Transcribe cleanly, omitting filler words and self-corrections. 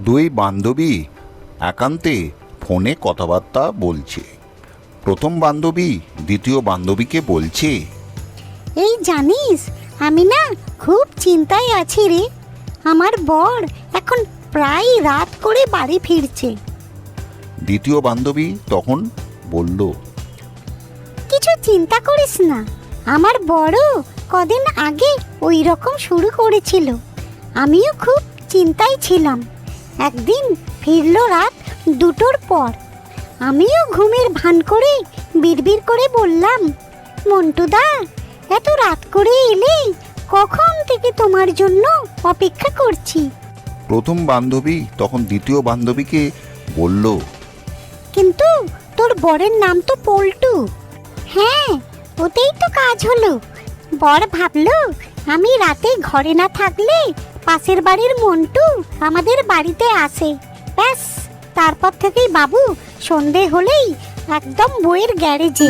দুই বান্ধবী একান্তে ফোনে কথাবার্তা বলছে। প্রথম বান্ধবী দ্বিতীয় বান্ধবীকে বলছে, এই জানিস, আমি না খুব চিন্তায় আছি রে। আমার বর এখন প্রায় রাত করে বাড়ি ফিরছে। দ্বিতীয় বান্ধবী তখন বলল, কিছু চিন্তা করিস না, আমার বড় কদিন আগে ওই রকম শুরু করেছিল। আমিও খুব চিন্তায় ছিলাম। একদিন ফিরলো রাত 2টোর পর। আমিও ঘুমের ভান করে বিড়বিড় করে বললাম, মন্টুদা, এত রাত করে এলে? কখন থেকে তোমার জন্য অপেক্ষা করছি। প্রথম বান্ধবী তখন দ্বিতীয় বান্ধবীকে বলল, কিন্তু তোর বরের নাম তো পল্টু। হ্যাঁ, ওতেই তো কাজ হলো। বর ভাবলো আমি রাতে ঘরে না থাকলে পাশের বাড়ির মন্টু আমাদের বাড়িতে আসে। ব্যাস, তারপর থেকেই বাবু সন্ধে হলেই একদম বইয়ের গ্যারেজে